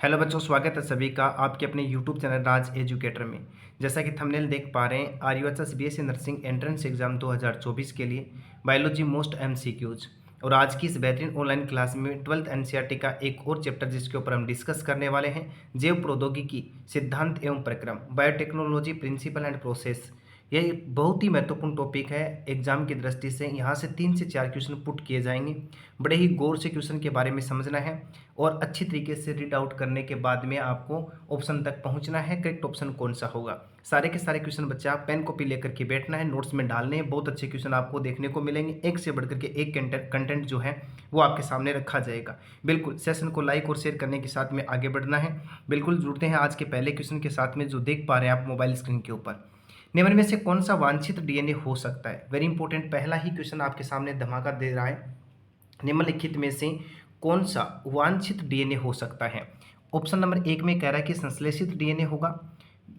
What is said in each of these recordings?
Hello बच्चों, स्वागत है सभी का आपके अपने यूट्यूब चैनल राज एजुकेटर में। जैसा कि थंबनेल देख पा रहे हैं, RUHS BSc nursing entrance exam 2024 के लिए बायोलॉजी मोस्ट एमसीक्यूज। और आज की इस बेहतरीन ऑनलाइन क्लास में 12th एनसीईआरटी का एक और चैप्टर जिसके ऊपर हम डिस्कस करने वाले हैं, जैव प्रौद्योगिकी सिद्धांत एवं प्रक्रम, बायोटेक्नोलॉजी प्रिंसिपल एंड प्रोसेस। यह बहुत ही महत्वपूर्ण टॉपिक है एग्जाम की दृष्टि से। यहाँ से 3 से 4 क्वेश्चन पुट किए जाएंगे। बड़े ही गौर से क्वेश्चन के बारे में समझना है और अच्छी तरीके से रीड आउट करने के बाद में आपको ऑप्शन तक पहुंचना है, करेक्ट ऑप्शन कौन सा होगा। सारे के सारे क्वेश्चन बच्चे आप पेन कॉपी लेकर के बैठना है, नोट्स में डालने हैं। बहुत अच्छे क्वेश्चन आपको देखने को मिलेंगे, एक से बढ़कर के एक कंटेंट जो है वो आपके सामने रखा जाएगा। बिल्कुल सेशन को लाइक और शेयर करने के साथ में आगे बढ़ना है। बिल्कुल जुड़ते हैं आज के पहले क्वेश्चन के साथ में, जो देख पा रहे हैं आप मोबाइल स्क्रीन के ऊपर। निम्न में से कौन सा वांछित डीएनए हो सकता है? वेरी इंपॉर्टेंट, पहला ही क्वेश्चन आपके सामने धमाका दे रहा है। निम्नलिखित में से कौन सा वांछित डीएनए हो सकता है? ऑप्शन नंबर 1 में कह रहा है कि संश्लेषित डीएनए होगा,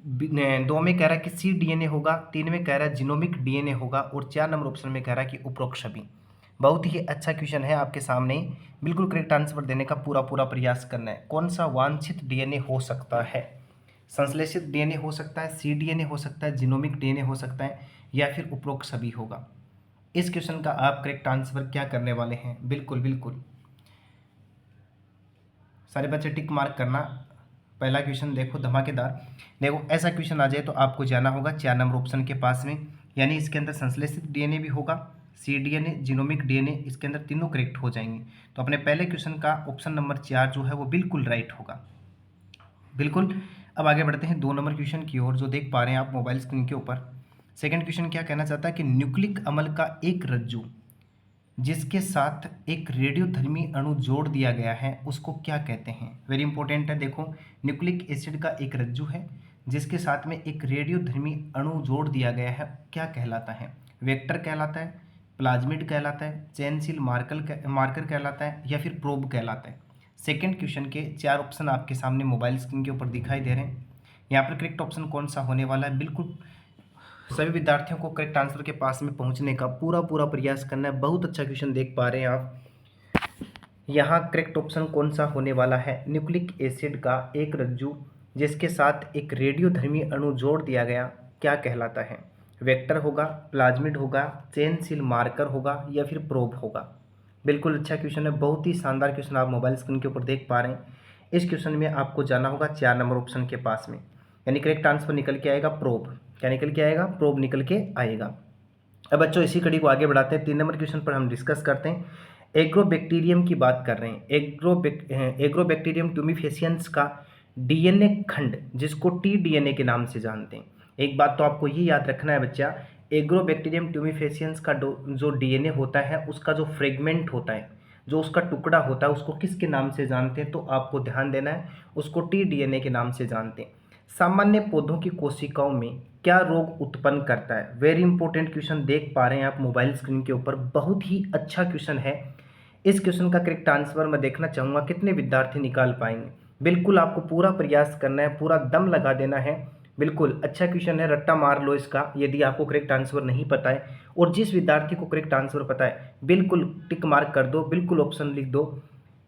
2 में कह रहा है कि सी डीएनए होगा, 3 में कह रहा है जीनोमिक डीएनए होगा और 4 नंबर ऑप्शन में कह रहा है कि उपरोक्त सभी। बहुत ही अच्छा क्वेश्चन है आपके सामने। बिल्कुल करेक्ट आंसर देने का पूरा प्रयास करना है। कौन सा वांछित डीएनए हो सकता है? संश्लेषित डीएनए हो सकता है, सी डीएनए हो सकता है, जीनोमिक डीएनए हो सकता है, या फिर उपरोक्त सभी होगा। इस क्वेश्चन का आप करेक्ट आंसर क्या करने वाले हैं? बिल्कुल सारे बच्चे टिक मार्क करना। पहला क्वेश्चन देखो धमाकेदार। देखो ऐसा क्वेश्चन आ जाए तो आपको जाना होगा 4 नंबर ऑप्शन के पास में, यानी इसके अंदर संश्लेषित डीएनए भी होगा, सी डीएनए, जीनोमिक डीएनए, इसके अंदर तीनों करेक्ट हो जाएंगे। तो अपने पहले क्वेश्चन का ऑप्शन नंबर 4 जो है वो बिल्कुल राइट होगा। बिल्कुल। अब आगे बढ़ते हैं 2 नंबर क्वेश्चन की ओर, जो देख पा रहे हैं आप मोबाइल स्क्रीन के ऊपर। सेकंड क्वेश्चन क्या कहना चाहता है कि न्यूक्लिक अम्ल का एक रज्जु जिसके साथ एक रेडियोधर्मी अणु जोड़ दिया गया है उसको क्या कहते हैं? वेरी इंपॉर्टेंट है। देखो, न्यूक्लिक एसिड का एक रज्जु है जिसके साथ में एक रेडियोधर्मी अणु जोड़ दिया गया है, क्या कहलाता है? वेक्टर कहलाता है, प्लाज्मिड कहलाता है, चयनशील मार्कर कहलाता है, या फिर प्रोब कहलाता है? सेकेंड क्वेश्चन के 4 ऑप्शन आपके सामने मोबाइल स्क्रीन के ऊपर दिखाई दे रहे हैं। यहाँ पर करेक्ट ऑप्शन कौन सा होने वाला है? बिल्कुल सभी विद्यार्थियों को करेक्ट आंसर के पास में पहुंचने का पूरा प्रयास करना है। बहुत अच्छा क्वेश्चन देख पा रहे हैं आप। यहाँ करेक्ट ऑप्शन कौन सा होने वाला है? न्यूक्लिक एसिड का एक रज्जु जिसके साथ एक रेडियोधर्मी अणु जोड़ दिया गया, क्या कहलाता है? वेक्टर होगा, प्लाज्मिड होगा, चेनशील मार्कर होगा, या फिर प्रोब होगा? बिल्कुल अच्छा क्वेश्चन है, बहुत ही शानदार क्वेश्चन आप मोबाइल स्क्रीन के ऊपर देख पा रहे हैं। इस क्वेश्चन में आपको जाना होगा 4 नंबर ऑप्शन के पास में, यानी करेक्ट आंसर निकल के आएगा प्रोब। क्या निकल के आएगा? प्रोब निकल के आएगा। अब बच्चों इसी कड़ी को आगे बढ़ाते हैं। 3 नंबर क्वेश्चन पर हम डिस्कस करते हैं। एग्रोबैक्टीरियम की बात कर रहे हैं। एग्रोबैक्टीरियम ट्यूमिफेसियंस का डीएनए खंड जिसको टी डीएनए के नाम से जानते हैं। एक बात तो आपको ये याद रखना है बच्चा, एग्रोबैक्टीरियम ट्यूमिफेसियंस का जो डीएनए होता है उसका जो फ्रेगमेंट होता है, जो उसका टुकड़ा होता है, उसको किसके नाम से जानते हैं? तो आपको ध्यान देना है, उसको टी डीएनए के नाम से जानते हैं। सामान्य पौधों की कोशिकाओं में क्या रोग उत्पन्न करता है? वेरी इंपॉर्टेंट क्वेश्चन देख पा रहे हैं आप मोबाइल स्क्रीन के ऊपर, बहुत ही अच्छा क्वेश्चन है। इस क्वेश्चन का करेक्ट आंसर मैं देखना चाहूँगा कितने विद्यार्थी निकाल पाएंगे। बिल्कुल आपको पूरा प्रयास करना है, पूरा दम लगा देना है। बिल्कुल अच्छा क्वेश्चन है, रट्टा मार लो इसका यदि आपको करेक्ट आंसर नहीं पता है। और जिस विद्यार्थी को करेक्ट आंसर पता है बिल्कुल टिक मार्क कर दो, बिल्कुल ऑप्शन लिख दो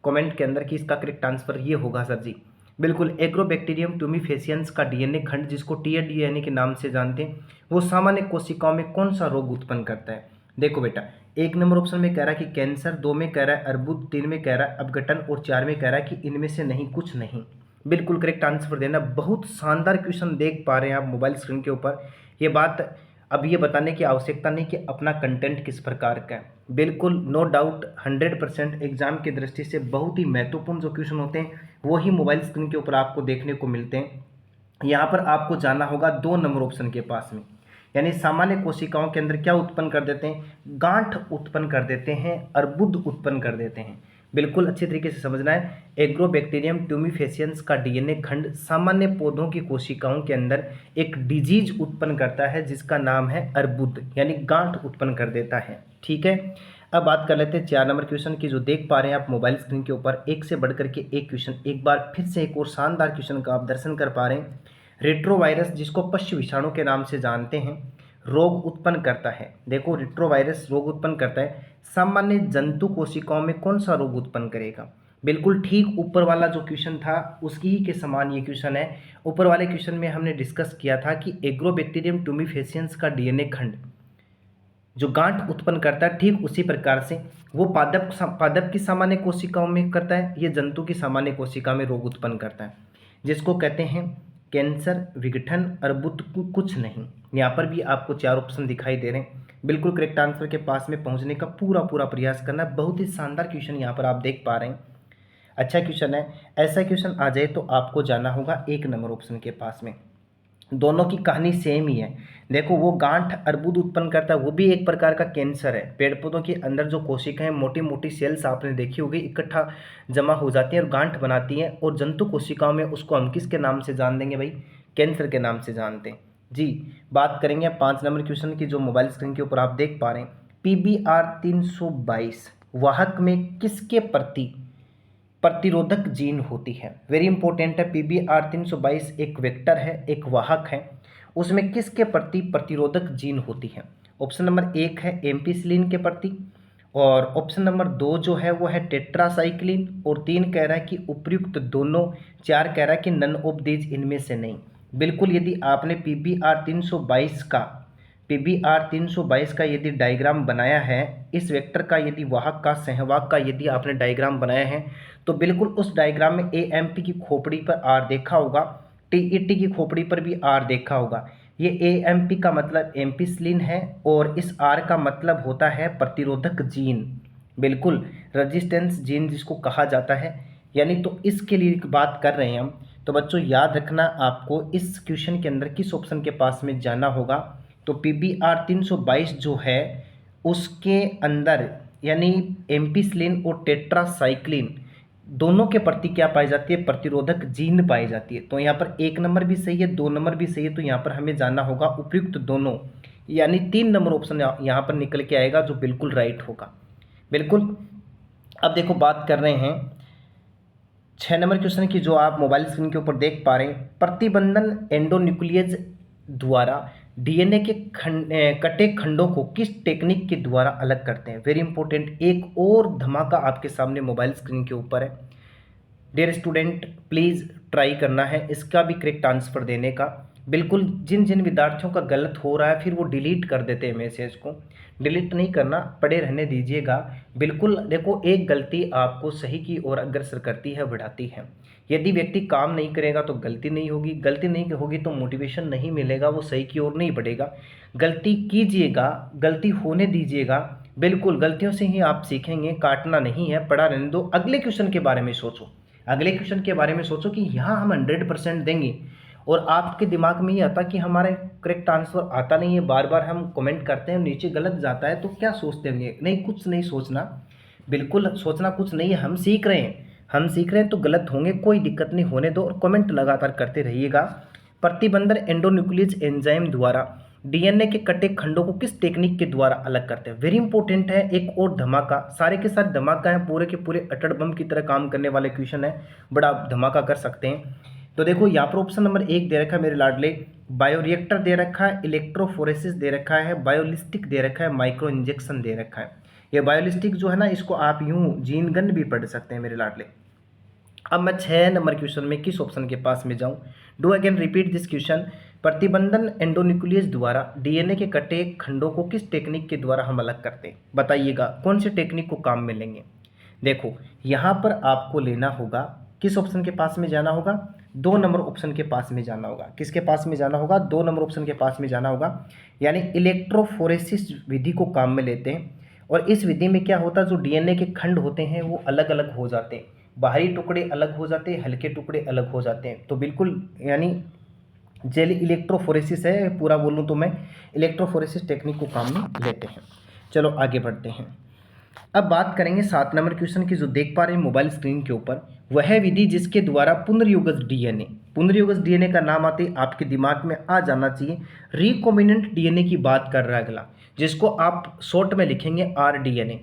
कमेंट के अंदर कि इसका करेक्ट आंसर ये होगा सर जी। बिल्कुल, एग्रोबैक्टीरियम ट्यूमिफेसियंस का डीएनए खंड जिसको टीडीएनए के नाम से जानते हैं, वो सामान्य कोशिकाओं में कौन सा रोग उत्पन्न करता है? देखो बेटा, 1 नंबर ऑप्शन में कह रहा है कि कैंसर, 2 में कह रहा है अर्बुद, 3 में कह रहा है अपघटन और 4 में कह रहा है कि इनमें से नहीं कुछ नहीं। बिल्कुल करेक्ट आंसर देना। बहुत शानदार क्वेश्चन देख पा रहे हैं आप मोबाइल स्क्रीन के ऊपर। ये बात अब ये बताने की आवश्यकता नहीं कि अपना कंटेंट किस प्रकार का है। बिल्कुल नो डाउट 100% एग्जाम की दृष्टि से बहुत ही महत्वपूर्ण जो क्वेश्चन होते हैं वो ही मोबाइल स्क्रीन के ऊपर आपको देखने को मिलते हैं। यहाँ पर आपको जाना होगा 2 नंबर ऑप्शन के पास में, यानी सामान्य कोशिकाओं के अंदर क्या उत्पन्न कर देते हैं? गांठ उत्पन्न कर देते हैं, अर्बुद उत्पन्न कर देते हैं। बिल्कुल अच्छी तरीके से समझना है। एग्रोबैक्टीरियम ट्यूमिफेसियंस का डीएनए खंड सामान्य पौधों की कोशिकाओं के अंदर एक डिजीज उत्पन्न करता है जिसका नाम है अर्बुद, यानी गांठ उत्पन्न कर देता है। ठीक है, अब बात कर लेते हैं 4 नंबर क्वेश्चन की, जो देख पा रहे हैं आप मोबाइल स्क्रीन के ऊपर। एक से बढ़कर के एक क्वेश्चन, एक बार फिर से एक और शानदार क्वेश्चन का आप दर्शन कर पा रहे हैं। रेट्रोवायरस जिसको पश्च विषाणु के नाम से जानते हैं, रोग उत्पन्न करता है। देखो, रेट्रोवायरस रोग उत्पन्न करता है। सामान्य जंतु कोशिकाओं में कौन सा रोग उत्पन्न करेगा? बिल्कुल ठीक ऊपर वाला जो क्वेश्चन था उसकी ही के समान ये क्वेश्चन है। ऊपर वाले क्वेश्चन में हमने डिस्कस किया था कि एग्रोबैक्टीरियम टुमिफेसियंस का डीएनए खंड जो गांठ उत्पन्न करता है, ठीक उसी प्रकार से वो पादप की सामान्य कोशिकाओं में करता है, ये जंतु की सामान्य कोशिका में रोग उत्पन्न करता है, जिसको कहते हैं कैंसर, विघटन, अर्बुद, कुछ नहीं। यहाँ पर भी आपको 4 ऑप्शन दिखाई दे रहे हैं। बिल्कुल करेक्ट आंसर के पास में पहुँचने का पूरा पूरा प्रयास करना। बहुत ही शानदार क्वेश्चन यहाँ पर आप देख पा रहे हैं, अच्छा क्वेश्चन है। ऐसा क्वेश्चन आ जाए तो आपको जाना होगा 1 नंबर ऑप्शन के पास में। दोनों की कहानी सेम ही है। देखो वो गांठ अर्बुद उत्पन्न करता है, वो भी एक प्रकार का कैंसर है। पेड़ पौधों के अंदर जो कोशिकाएं मोटी मोटी सेल्स आपने देखी होगी इकट्ठा जमा हो जाती हैं और गांठ बनाती हैं, और जंतु कोशिकाओं में उसको हम किसके नाम से जान देंगे भाई? कैंसर के नाम से जानते हैं जी। बात करेंगे 5 नंबर क्वेश्चन की, जो मोबाइल स्क्रीन के ऊपर आप देख पा रहे हैं। PBR 322 वाहक में किसके प्रति प्रतिरोधक जीन होती है? वेरी इंपॉर्टेंट है। PBR 322 एक वेक्टर है, एक वाहक है, उसमें किसके प्रति प्रतिरोधक जीन होती है? ऑप्शन नंबर 1 है एम्पिसिलिन के प्रति, और ऑप्शन नंबर 2 जो है वो है टेट्रासाइक्लिन, और 3 कह रहा है कि उपयुक्त दोनों, 4 कह रहा है कि नन ऑफ दीज इनमें से नहीं। बिल्कुल यदि आपने PBR 322 का यदि डायग्राम बनाया है, इस वेक्टर का यदि वाहक का सहवाग का यदि आपने डायग्राम बनाया है, तो बिल्कुल उस डायग्राम में AMP की खोपड़ी पर R देखा होगा, TET की खोपड़ी पर भी R देखा होगा। ये AMP का मतलब एम्पिसिलिन है, और इस R का मतलब होता है प्रतिरोधक जीन, बिल्कुल रेजिस्टेंस जीन जिसको कहा जाता है। यानी तो इसके लिए बात कर रहे हैं हम। तो बच्चों याद रखना, आपको इस क्वेश्चन के अंदर किस ऑप्शन के पास में जाना होगा। तो PBR 322 जो है उसके अंदर यानी एम्पिसिलिन और टेट्रासाइक्लिन दोनों के प्रति क्या पाई जाती है? प्रतिरोधक जीन पाई जाती है। तो यहाँ पर 1 नंबर भी सही है, 2 नंबर भी सही है, तो यहाँ पर हमें जानना होगा उपयुक्त दोनों, यानी 3 नंबर ऑप्शन यहाँ पर निकल के आएगा जो बिल्कुल राइट होगा। बिल्कुल। अब देखो बात कर रहे हैं 6 नंबर क्वेश्चन की, जो आप मोबाइल स्क्रीन के ऊपर देख पा रहे हैं। प्रतिबंधन एंडोन्यूक्लियस द्वारा डीएनए के कटे खंडों को किस टेक्निक के द्वारा अलग करते हैं? Very important. एक और धमाका आपके सामने मोबाइल स्क्रीन के ऊपर है। डियर स्टूडेंट प्लीज़ ट्राई करना है इसका भी करेक्ट आंसर देने का। बिल्कुल जिन जिन विद्यार्थियों का गलत हो रहा है फिर वो डिलीट कर देते हैं मैसेज को, डिलीट नहीं करना, पड़े रहने दीजिएगा। बिल्कुल देखो, एक गलती आपको सही की ओर अग्रसर करती है, बढ़ाती है। यदि व्यक्ति काम नहीं करेगा तो गलती नहीं होगी, गलती नहीं होगी तो मोटिवेशन नहीं मिलेगा, वो सही की ओर नहीं बढ़ेगा। गलती कीजिएगा, गलती होने दीजिएगा। बिल्कुल गलतियों से ही आप सीखेंगे, काटना नहीं है, पड़ा रहने दो। अगले क्वेश्चन के बारे में सोचो, अगले क्वेश्चन के बारे में सोचो कि यहाँ हम 100% देंगे, और आपके दिमाग में ये आता कि हमारे करेक्ट आंसर आता नहीं है, बार बार हम कमेंट करते हैं नीचे गलत जाता है, तो क्या सोचते होंगे? नहीं, कुछ नहीं सोचना, बिल्कुल सोचना कुछ नहीं है। हम सीख रहे हैं, हम सीख रहे हैं तो गलत होंगे, कोई दिक्कत नहीं, होने दो, और कमेंट लगातार करते रहिएगा। प्रतिबंधन एंडोन्यूक्लियस एंजाइम द्वारा डीएनए के कटे खंडों को किस टेक्निक के द्वारा अलग करते हैं? वेरी इंपॉर्टेंट है। एक और धमाका, सारे के सारे धमाका है, पूरे के पूरे अटड़ बम की तरह काम करने वाले क्वेश्चन है, बड़ा धमाका कर सकते हैं। तो देखो यहाँ पर ऑप्शन नंबर 1 दे रखा है मेरे लाडले, बायोरिएक्टर दे रखा है, इलेक्ट्रोफोरेसिस दे रखा है, बायोलिस्टिक दे रखा है, माइक्रो इंजेक्शन दे रखा है। ये बायोलिस्टिक जो है ना, इसको आप यूं जीन गन भी पढ़ सकते हैं मेरे लाडले। अब मैं 6 नंबर क्वेश्चन में किस ऑप्शन के पास में जाऊं? Do again repeat this question. प्रतिबंधन एंडोन्यूक्लियस द्वारा डीएनए के कटे खंडों को किस टेक्निक के द्वारा हम अलग करते हैं? बताइएगा कौन से टेक्निक को काम में लेंगे। देखो यहाँ पर आपको लेना होगा, किस ऑप्शन के पास में जाना होगा? 2 नंबर ऑप्शन के पास में जाना होगा। किसके पास में जाना होगा? 2 नंबर ऑप्शन के पास में जाना होगा, यानी इलेक्ट्रोफोरेसिस विधि को काम में लेते हैं। और इस विधि में क्या होता है, जो डीएनए के खंड होते हैं वो अलग अलग हो जाते हैं, बाहरी टुकड़े अलग हो जाते हैं, हल्के टुकड़े अलग हो जाते हैं। तो बिल्कुल यानी जेल इलेक्ट्रोफोरेसिस है, पूरा बोलूँ तो मैं इलेक्ट्रोफोरेसिस टेक्निक को काम में लेते हैं। चलो आगे बढ़ते हैं। अब बात करेंगे 7 नंबर क्वेश्चन की, जो देख पा रहे हैं मोबाइल स्क्रीन के ऊपर। वह विधि जिसके द्वारा पुनर्युगज डीएनए, पुनर्युगज डीएनए का नाम आते ही आपके दिमाग में आ जाना चाहिए, रिकॉम्बिनेंट डीएनए की बात कर रहा है अगला, जिसको आप शॉर्ट में लिखेंगे rDNA,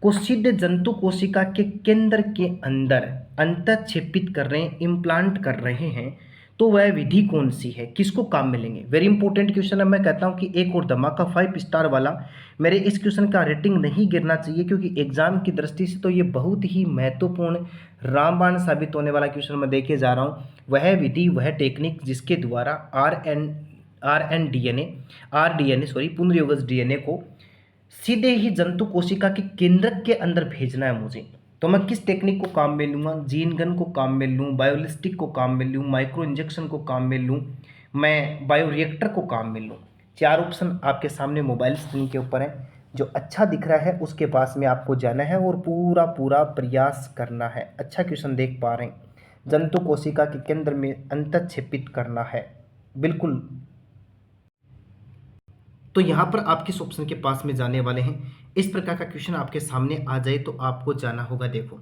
को सिद्ध जंतु कोशिका के केंद्र के अंदर अंतःक्षेपित कर रहे हैं, इम्प्लांट कर रहे हैं। तो वह विधि कौन सी है, किसको काम मिलेंगे। वेरी इंपॉर्टेंट क्वेश्चन है। मैं कहता हूं कि एक और धमाका 5 स्टार वाला। मेरे इस क्वेश्चन का रेटिंग नहीं गिरना चाहिए, क्योंकि एग्जाम की दृष्टि से तो ये बहुत ही महत्वपूर्ण रामबाण साबित होने वाला क्वेश्चन मैं देखे जा रहा हूँ। वह विधि, वह टेक्निक जिसके द्वारा R D N A sorry पुनर्योगज डीएनए को सीधे ही जंतु कोशिका के केंद्रक के अंदर भेजना है मुझे, तो मैं किस टेक्निक को काम में लूँगा। जीन गन को काम में लूँ, बायोलिस्टिक को काम में लूँ, माइक्रो इंजेक्शन को काम में लूँ, मैं बायोरिएक्टर को काम में लूँ। 4 ऑप्शन आपके सामने मोबाइल स्क्रीन के ऊपर है। जो अच्छा दिख रहा है उसके पास में आपको जाना है और पूरा पूरा प्रयास करना है। अच्छा क्वेश्चन देख पा रहे हैं, जंतु कोशिका के केंद्र में अंतःक्षेपित करना है, बिल्कुल। तो यहाँ पर आप किस ऑप्शन के पास में जाने वाले हैं। इस प्रकार का क्वेश्चन आपके सामने आ जाए तो आपको जाना होगा, देखो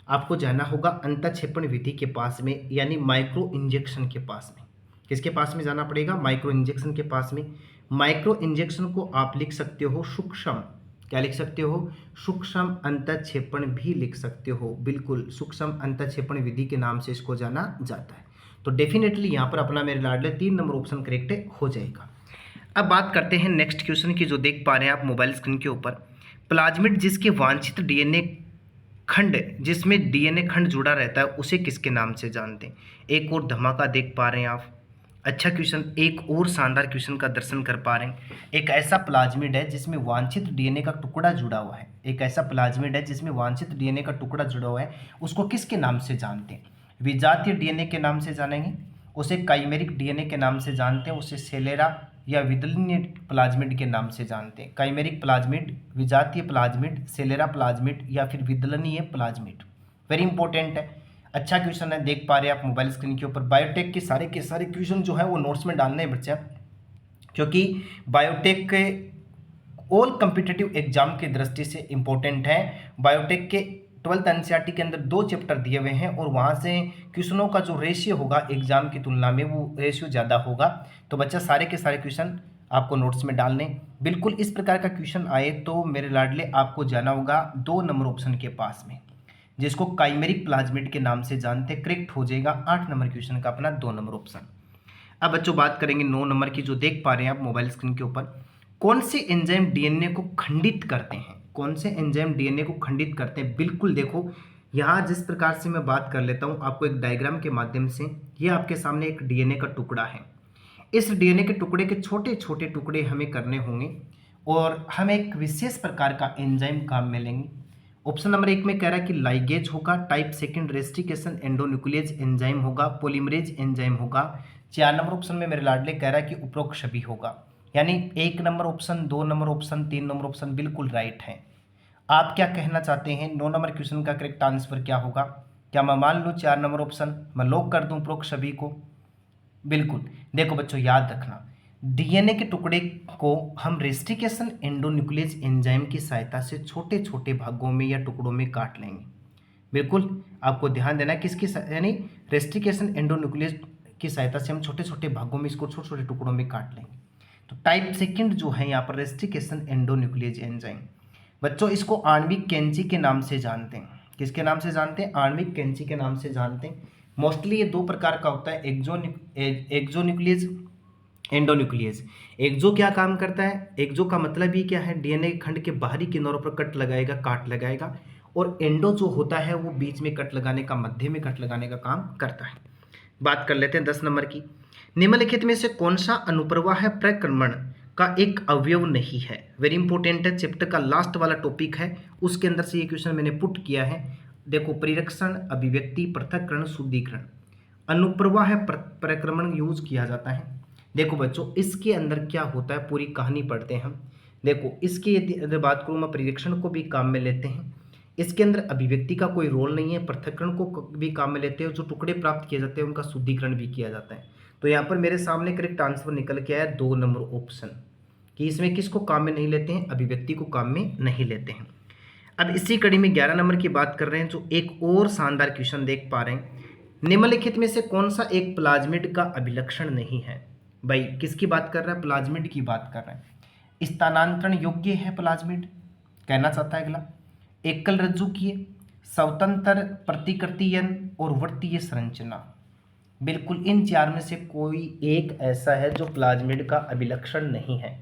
आपको जाना होगा अंतःक्षेपण विधि के पास में, यानी माइक्रो इंजेक्शन के पास में। किसके पास में जाना पड़ेगा, माइक्रो इंजेक्शन के पास में। माइक्रो इंजेक्शन को आप लिख सकते हो सूक्ष्म, क्या लिख सकते हो, सूक्ष्म अंतःक्षेपण भी लिख सकते हो, बिल्कुल सूक्ष्म अंतःक्षेपण विधि के नाम से इसको जाना जाता है। तो डेफिनेटली यहाँ पर अपना मेरे लाडले 3 नंबर ऑप्शन करेक्ट हो जाएगा। अब बात करते हैं नेक्स्ट क्वेश्चन की, जो देख पा रहे हैं आप मोबाइल स्क्रीन के ऊपर। प्लाज्मिड जिसके वांछित डीएनए खंड, जिसमें डीएनए खंड जुड़ा रहता है, उसे किसके नाम से जानते हैं। एक और धमाका देख पा रहे हैं आप। अच्छा क्वेश्चन, एक और शानदार क्वेश्चन का दर्शन कर पा रहे हैं। एक ऐसा प्लाज्मिड है जिसमें वांछित डीएनए का टुकड़ा जुड़ा हुआ है, एक ऐसा प्लाज्मिड है जिसमें वांछित डीएनए का टुकड़ा जुड़ा हुआ है, उसको किसके नाम से जानते हैं। विजातीय डीएनए के नाम से जानेंगे, उसे काइमेरिक डीएनए के नाम से जानते हैं, उसे सेलेरा या विदलनीय प्लाज्मिड के नाम से जानते हैं। काइमेरिक प्लाज्मिड, विजातीय प्लाज्मिड, सेलेरा प्लाज्मिड या फिर विदलनीय प्लाज्मिड। वेरी इंपॉर्टेंट है, अच्छा क्वेश्चन है, देख पा रहे हैं आप मोबाइल स्क्रीन के ऊपर। बायोटेक के सारे क्वेश्चन जो है वो नोट्स में डालने हैं बच्चा, क्योंकि बायोटेक के ऑल कम्पिटिटिव एग्जाम की दृष्टि से इंपॉर्टेंट है। बायोटेक के 12th एनसीईआरटी के अंदर 2 चैप्टर दिए हुए हैं और वहाँ से क्वेश्चनों का जो रेशियो होगा एग्जाम की तुलना में वो रेशियो ज़्यादा होगा। तो बच्चा सारे के सारे क्वेश्चन आपको नोट्स में डालने, बिल्कुल इस प्रकार का क्वेश्चन आए तो मेरे लाडले आपको जाना होगा 2 नंबर ऑप्शन के पास में, जिसको काइमेरिक प्लाज्मिड के नाम से जानते, करेक्ट हो जाएगा 8 नंबर क्वेश्चन का अपना 2 नंबर ऑप्शन। अब बच्चों बात करेंगे 9 नंबर की, जो देख पा रहे हैं आप मोबाइल स्क्रीन के ऊपर। कौन से एंजाइम डीएनए को खंडित करते हैं, कौन से एंजाइम डीएनए को खंडित करते हैं। बिल्कुल देखो यहाँ जिस प्रकार से मैं बात कर लेता हूँ आपको एक डायग्राम के माध्यम से, ये आपके सामने एक डीएनए का टुकड़ा है। इस डीएनए के टुकड़े के छोटे छोटे टुकड़े हमें करने होंगे और हमें एक विशेष प्रकार का एंजाइम काम में लेंगे। ऑप्शन नंबर 1 में कह रहा है कि लाइगेज होगा, टाइप सेकंड रेस्टिकेशन एंडोन्यूक्लियेज एंजाइम होगा, पॉलीमरेज एंजाइम होगा। 4 नंबर ऑप्शन में मेरे लाडले कह रहा है कि उपरोक्त सभी होगा, यानी 1 number option, 2 number option, 3 number option बिल्कुल राइट है। आप क्या कहना चाहते हैं, 9 नंबर क्वेश्चन का करेक्ट आंसर क्या होगा। क्या मैं मान लूँ 4 नंबर ऑप्शन, मैं लॉक कर दूँ उपरोक्त सभी को। बिल्कुल देखो बच्चों याद रखना, डीएनए के टुकड़े को हम रेस्टिकेशन एंडोन्यूक्लियेज एंजाइम की सहायता से छोटे छोटे भागों में या टुकड़ों में काट लेंगे। बिल्कुल आपको ध्यान देना है किसकी, यानी रेस्टिकेशन एंडोन्यूक्लियस की सहायता से हम छोटे छोटे भागों में इसको छोटे छोटे टुकड़ों में काट लेंगे। तो टाइप सेकंड जो है यहाँ पर रेस्टिकेशन एंडोन्यूक्लियस एंजाइम, बच्चों इसको आणविक कैंची के नाम से जानते हैं। किसके नाम से जानते हैं, आणविक कैंची के नाम से जानते हैं। मोस्टली ये 2 प्रकार का होता है, एक्सोन्यूक्लियस, एंडोन्यूक्लियस। एक्सो क्या काम करता है, एक्सो का मतलब ही क्या है, डीएनए खंड के बाहरी किनारों पर कट लगाएगा, काट लगाएगा, और एंडो जो होता है वो बीच में कट लगाने का, मध्य में कट लगाने का काम करता है। बात कर लेते हैं 10 नंबर की। निम्नलिखित में से कौन सा अनुप्रवाह प्रक्रमण का एक अवयव नहीं है। वेरी इंपॉर्टेंट है, चैप्टर का लास्ट वाला टॉपिक है, उसके अंदर से ये क्वेश्चन मैंने पुट किया है। देखो परिरक्षण, अभिव्यक्ति, पृथक्करण, शुद्धिकरण, अनुप्रवाह प्रक्रमण यूज किया जाता है। देखो बच्चों इसके अंदर क्या होता है, पूरी कहानी पढ़ते हैं हम। देखो इसकी यदि अगर बात करूँ मैं, परिरक्षण को भी काम में लेते हैं, इसके अंदर अभिव्यक्ति का कोई रोल नहीं है, पृथक्करण को भी काम में लेते हैं, जो टुकड़े प्राप्त किए जाते हैं उनका शुद्धिकरण भी किया जाता है। तो यहाँ पर मेरे सामने करेक्ट आंसर निकल के आया 2 नंबर ऑप्शन, कि इसमें किसको काम में नहीं लेते हैं, अभिव्यक्ति को काम में नहीं लेते हैं। अब इसी कड़ी में 11 नंबर की बात कर रहे हैं, जो एक और शानदार क्वेश्चन देख पा रहे हैं। निम्नलिखित में से कौन सा एक प्लाज्मिड का अभिलक्षण नहीं है। भाई किसकी बात कर रहा है, प्लाज्मिड की बात कर रहे हैं। स्थानांतरण योग्य है प्लाज्मिड, कहना चाहता है अगला। एकल रज्जुकीय, स्वतंत्र प्रतिकृतियन और वर्तीय संरचना। बिल्कुल इन चार में से कोई एक ऐसा है जो प्लाज्मिड का अभिलक्षण नहीं है,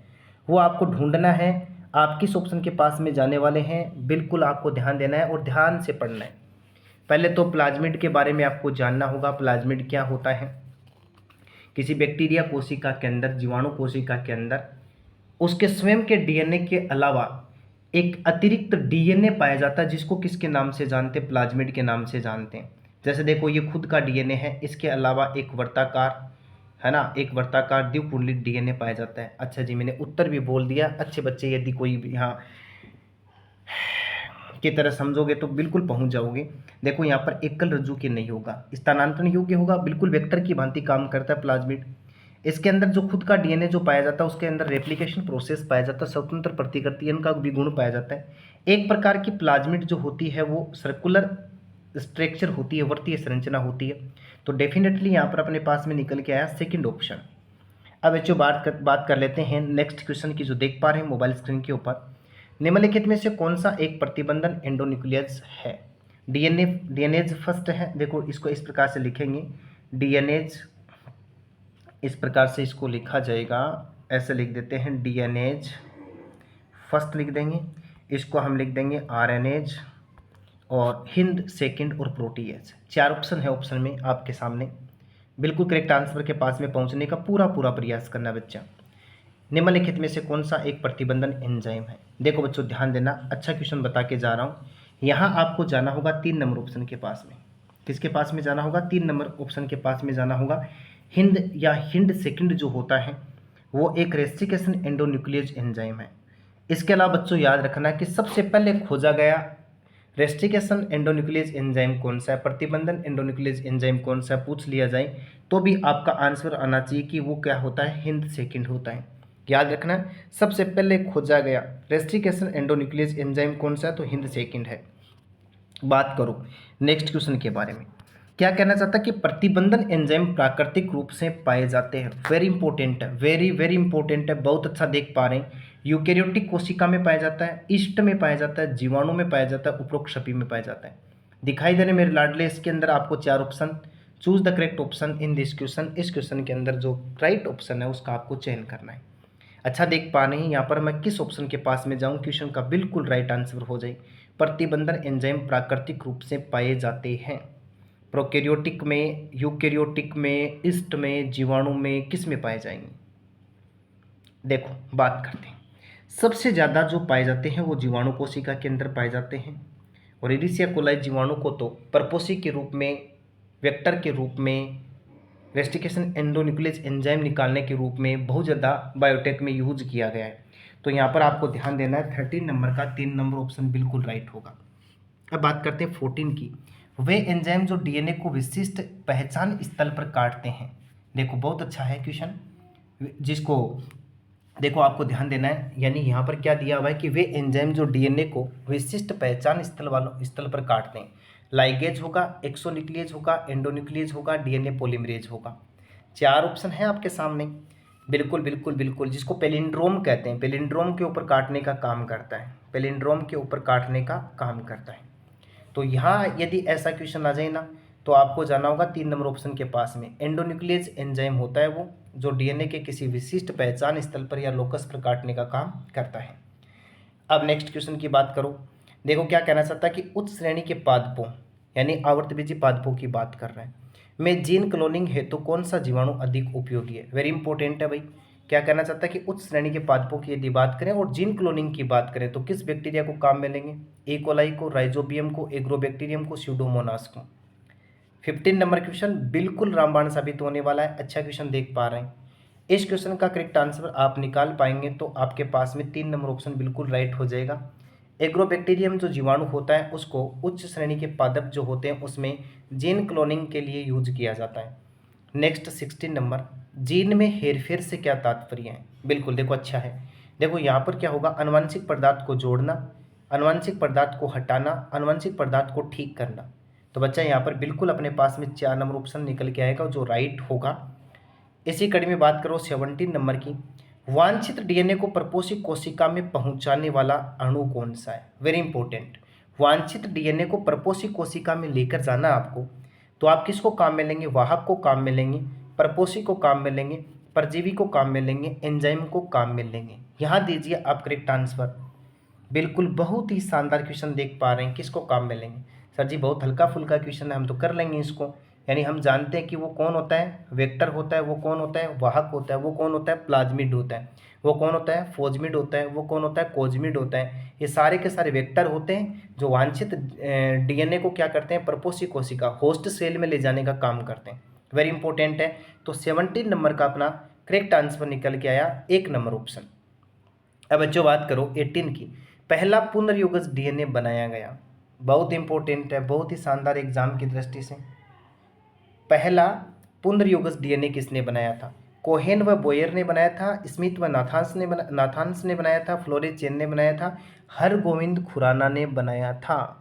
वो आपको ढूंढना है। आप किस ऑप्शन के पास में जाने वाले हैं, बिल्कुल आपको ध्यान देना है और ध्यान से पढ़ना है। पहले तो प्लाज्मिड के बारे में आपको जानना होगा, प्लाज्मिड क्या होता है। किसी बैक्टीरिया कोशिका के अंदर, जीवाणु कोशिका के अंदर उसके स्वयं के डीएनए के अलावा एक अतिरिक्त डीएनए पाया जाता है, जिसको किसके नाम से जानते हैं, प्लाज्मिड के नाम से जानते हैं। जैसे देखो ये खुद का डीएनए है, इसके अलावा एक वर्ताकार, है ना, एक वर्ताकार द्विकुंडलित डीएनए पाया जाता है। अच्छा जी, मैंने उत्तर भी बोल दिया। अच्छे बच्चे यदि कोई भी यहाँ की तरह समझोगे तो बिल्कुल पहुंच जाओगे। देखो यहाँ पर एकल रज्जु के नहीं होगा, स्थानांतरण योग्य होगा, बिल्कुल वेक्टर की भांति काम करता है प्लाज्मिड। इसके अंदर जो खुद का डीएनए जो पाया जाता है उसके अंदर रेप्लिकेशन प्रोसेस पाया जाता है, स्वतंत्र प्रतिकृतियन का भी गुण पाया जाता है। एक प्रकार की प्लाज्मिड जो होती है वो सर्कुलर स्ट्रक्चर होती है, वर्तीय संरचना होती है। तो डेफिनेटली यहाँ पर अपने पास में निकल के आया सेकंड ऑप्शन। अब बच्चों बात कर लेते हैं नेक्स्ट क्वेश्चन की, जो देख पा रहे हैं मोबाइल स्क्रीन के ऊपर। निम्नलिखित में से कौन सा एक प्रतिबंधन एंडोन्यूक्लियस है। डीएनएज फर्स्ट है। देखो इसको इस प्रकार से लिखेंगे, डीएनएज इस प्रकार से इसको लिखा जाएगा, ऐसे लिख देते हैं, डीएनएज फर्स्ट लिख देंगे, इसको हम लिख देंगे आरएनएज, और हिंद सेकंड, और प्रोटीएज। चार ऑप्शन है, ऑप्शन में आपके सामने बिल्कुल करेक्ट आंसर के पास में पहुंचने का पूरा प्रयास करना बच्चा। निम्नलिखित में से कौन सा एक प्रतिबंधन एंजाइम है। देखो बच्चों ध्यान देना, अच्छा क्वेश्चन बता के जा रहा हूँ। यहाँ आपको जाना होगा 3 नंबर ऑप्शन के पास में। किसके पास में जाना होगा, 3 नंबर ऑप्शन के पास में जाना होगा। हिंद या हिंद सेकंड जो होता है वो एक रेस्ट्रिकेशन एंडोन्यूक्लियस एंजाइम है। इसके अलावा बच्चों याद रखना कि सबसे पहले खोजा गया रेस्ट्रिकेशन एंडोन्यूक्लियस एंजाइम कौन सा है, प्रतिबंधन एंडोन्यूक्लियस एंजाइम कौन सा है, पूछ लिया जाए तो भी आपका आंसर आना चाहिए कि वो क्या होता है, हिंद सेकंड होता है। याद रखना सबसे पहले खोजा गया रेस्ट्रिकेशन एंडोन्यूक्लियस एंजाइम कौन सा है, तो हिंद सेकंड है। बात करो नेक्स्ट क्वेश्चन के बारे में, क्या कहना चाहता है कि प्रतिबंधन एंजाइम प्राकृतिक रूप से पाए जाते हैं। वेरी इंपॉर्टेंट है, वेरी वेरी इंपॉर्टेंट है, बहुत अच्छा देख पा रहे हैं। यूकेरियोटिक कोशिका में पाया जाता है, ईस्ट में पाया जाता है, जीवाणु में पाया जाता है, उपरोक्त क्षपी में पाया जाता है। दिखाई दे रहे मेरे लाडले, इसके अंदर आपको 4 option, choose the correct option in this question. इस क्वेश्चन के अंदर जो राइट ऑप्शन है उसका आपको चयन करना है। अच्छा देख पा रहे हैं यहाँ पर मैं किस ऑप्शन के पास में जाऊँ, क्वेश्चन का बिल्कुल राइट आंसर हो जाए। प्रतिबंधन एंजाइम प्राकृतिक रूप से पाए जाते हैं, प्रोकैरियोटिक में, यूकैरियोटिक में, ईस्ट में, जीवाणु में, किस में पाए जाएंगे। देखो बात करते हैं, सबसे ज़्यादा जो पाए जाते हैं वो जीवाणु कोशिका के अंदर पाए जाते हैं। और एरिसिया कोलाई जीवाणु को तो परपोसी के रूप में, वेक्टर के रूप में, रेस्ट्रिकेशन एंडोन्यूक्लियस एंजाइम निकालने के रूप में बहुत ज़्यादा बायोटेक में यूज किया गया है। तो यहाँ पर आपको ध्यान देना है 13 नंबर का 3 नंबर ऑप्शन बिल्कुल राइट होगा। अब बात करते हैं 14 की, वे एंजाइम जो डीएनए को विशिष्ट पहचान स्थल पर काटते हैं। देखो बहुत अच्छा है क्वेश्चन, जिसको देखो आपको ध्यान देना है, यानी यहाँ पर क्या दिया हुआ है कि वे एंजाइम जो डीएनए को विशिष्ट पहचान स्थल पर काटते हैं। लाइगेज होगा, एक्सोन्यूक्लियेज होगा, एंडोन्यूक्लियेज होगा, डीएनए पॉलीमरेज होगा। 4 ऑप्शन है आपके सामने, बिल्कुल बिल्कुल बिल्कुल, जिसको पेलिंड्रोम कहते हैं, पेलिंड्रोम के ऊपर काटने का काम करता है, पेलिंड्रोम के ऊपर काटने का काम करता है। तो यहाँ यदि ऐसा क्वेश्चन आ जाए ना तो आपको जाना होगा 3 नंबर ऑप्शन के पास में। एंडोन्यूक्लियस एंजाइम होता है वो जो डीएनए के किसी विशिष्ट पहचान स्थल पर या लोकस पर काटने का काम करता है। अब नेक्स्ट क्वेश्चन की बात करो, देखो क्या कहना चाहता है कि उच्च श्रेणी के पादपों यानी आवर्तबीजी पादपों की बात कर रहे हैं में जीन क्लोनिंग है तो कौन सा जीवाणु अधिक उपयोगी है। वेरी इंपॉर्टेंट है भाई, क्या कहना चाहता है कि उच्च श्रेणी के पादपों की यदि बात करें और जीन क्लोनिंग की बात करें तो किस बैक्टीरिया को काम में लेंगे, ई कोलाई को, राइजोबियम को, एग्रोबैक्टीरियम को, स्यूडोमोनास को। 15 नंबर क्वेश्चन बिल्कुल रामबाण साबित होने वाला है, अच्छा क्वेश्चन देख पा रहे हैं। इस क्वेश्चन का करेक्ट आंसर आप निकाल पाएंगे तो आपके पास में 3 नंबर ऑप्शन बिल्कुल राइट हो जाएगा। एग्रोबैक्टीरियम जो जीवाणु होता है उसको उच्च श्रेणी के पादप जो होते हैं उसमें जीन क्लोनिंग के लिए यूज किया जाता है। नेक्स्ट 16 नंबर, जीन में हेरफेर से क्या तात्पर्य है। बिल्कुल देखो अच्छा है, देखो यहाँ पर क्या होगा, अनुवांशिक पदार्थ को जोड़ना, अनुवांशिक पदार्थ को हटाना, अनुवांशिक पदार्थ को ठीक करना। तो बच्चा यहाँ पर बिल्कुल अपने पास में 4 नंबर ऑप्शन निकल के आएगा जो राइट होगा। इसी कड़ी में बात करो 17 नंबर की, वांछित डीएनए को परपोषिक कोशिका में पहुंचाने वाला अणु कौन सा है। वेरी इंपॉर्टेंट, वांछित डीएनए को परपोषिक कोशिका में लेकर जाना आपको, तो आप किसको काम में लेंगे, वाहक को काम में लेंगे, प्रपोषी को काम में लेंगे, परजीवी को काम में लेंगे, एंजाइम को काम में लेंगे। यहाँ दीजिए आप करेक्ट आंसर। बिल्कुल बहुत ही शानदार क्वेश्चन देख पा रहे हैं, किसको काम में लेंगे। सर जी बहुत हल्का फुल्का क्वेश्चन है, हम तो कर लेंगे इसको। यानी हम जानते हैं कि वो कौन होता है, वेक्टर होता है, वो कौन होता है, वाहक होता है, वो कौन होता है, प्लाज्मिड होता है, वो कौन होता है, फोजमिड होता है, वो कौन होता है, कोजमिड होता है। ये सारे के सारे वेक्टर होते हैं जो वांछित डीएनए को क्या करते हैं, प्रपोषी कोशिका होस्ट सेल में ले जाने का काम करते हैं। वेरी इंपॉर्टेंट है। तो 17 नंबर का अपना करेक्ट आंसर निकल के आया 1 नंबर ऑप्शन। अब बच्चों बात करो 18 की, पहला पुनर्योगज डीएनए बनाया गया। बहुत इंपॉर्टेंट है, बहुत ही शानदार एग्जाम की दृष्टि से। पहला पुनर्योगज डीएनए किसने बनाया था, कोहेन व बोयर ने बनाया था, स्मिथ व नाथांस ने बनाया था, फ्लोरेज चेन ने बनाया था, हरगोविंद खुराना ने बनाया था।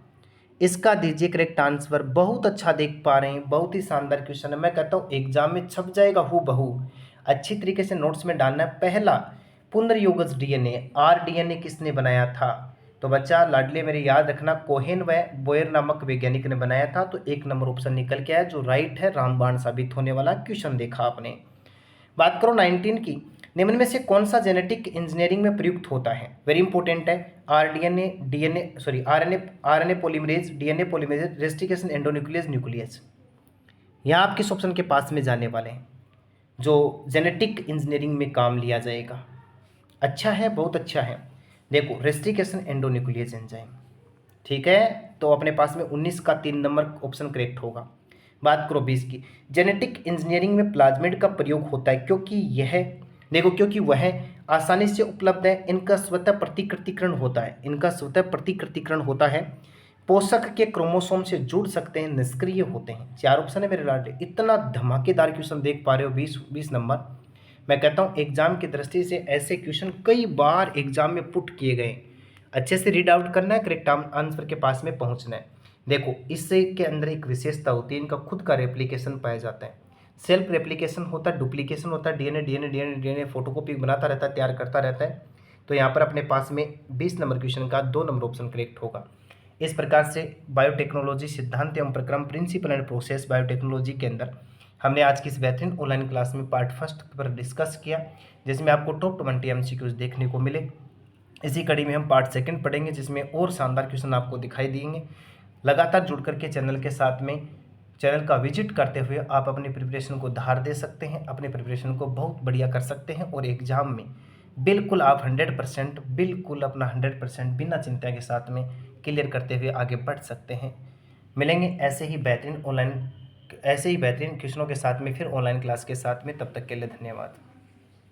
इसका दीजिए करेक्ट आंसर। बहुत अच्छा देख पा रहे हैं, बहुत ही शानदार क्वेश्चन है। मैं कहता हूँ एग्जाम में छप जाएगा हूबहू, अच्छी तरीके से नोट्स में डालना है। पहला पुनर्योगज डीएनए आरडीएनए किसने बनाया था, तो बच्चा लाडले मेरे याद रखना, कोहेन व बोयर नामक वैज्ञानिक ने बनाया था। तो 1 नंबर ऑप्शन निकल के आया जो राइट है, रामबाण साबित होने वाला क्वेश्चन देखा आपने। बात करो 19 की, निम्न में से कौन सा जेनेटिक इंजीनियरिंग में प्रयुक्त होता है। वेरी इंपॉर्टेंट है। RDNA DNA sorry RNA polymerase, DNA polymerase, restriction endonuclease nuclease. यहाँ आप किस ऑप्शन के पास में जाने वाले हैं जो जेनेटिक इंजीनियरिंग में काम लिया जाएगा। अच्छा है, बहुत अच्छा है। देखो रेस्टिकेशन एंडोन्यूक्लियस एंजाइम, ठीक है। तो अपने पास में 19 का 3 नंबर ऑप्शन करेक्ट होगा। बात करो 20 की, जेनेटिक इंजीनियरिंग में प्लाज्मिड का प्रयोग होता है क्योंकि यह देखो क्योंकि वह आसानी से उपलब्ध है, इनका स्वतः प्रतिकृतिकरण होता है, इनका स्वतः प्रतिकृतिकरण होता है, पोषक के क्रोमोसोम से जुड़ सकते हैं, निष्क्रिय होते हैं। 4 ऑप्शन है मेरे लाडले। इतना धमाकेदार क्वेश्चन देख पा रहे हो 20 नंबर। मैं कहता हूँ एग्जाम की दृष्टि से ऐसे क्वेश्चन कई बार एग्जाम में पुट किए गए, अच्छे से रीड आउट करना है, करेक्ट आंसर के पास में पहुंचना है। देखो इससे के अंदर एक विशेषता होती है, इनका खुद का रेप्लिकेशन पाया जाता है, सेल्फ रेप्लिकेशन होता है, डुप्लीकेशन होता है, डीएनए फोटोकॉपी बनाता रहता है, तैयार करता रहता है। तो यहाँ पर अपने पास में 20 नंबर क्वेश्चन का 2 नंबर ऑप्शन करेक्ट होगा। इस प्रकार से बायोटेक्नोलॉजी सिद्धांत एवं प्रक्रम प्रिंसिपल एंड प्रोसेस बायोटेक्नोलॉजी के अंदर हमने आज की इस बेहतरीन ऑनलाइन क्लास में पार्ट फर्स्ट पर डिस्कस किया, जिसमें आपको टॉप 20 एमसीक्यूज देखने को मिले। इसी कड़ी में हम पार्ट सेकंड पढ़ेंगे, जिसमें और शानदार क्वेश्चन आपको दिखाई देंगे। लगातार जुड़ करके चैनल के साथ में चैनल का विजिट करते हुए आप अपनी प्रिपरेशन को धार दे सकते हैं, अपनी प्रिपरेशन को बहुत बढ़िया कर सकते हैं और एग्जाम में बिल्कुल आप 100% बिल्कुल अपना 100% बिना चिंता के साथ में क्लियर करते हुए आगे बढ़ सकते हैं। मिलेंगे ऐसे ही बेहतरीन क्वेश्चनों के साथ में फिर ऑनलाइन क्लास के साथ में, तब तक के लिए धन्यवाद।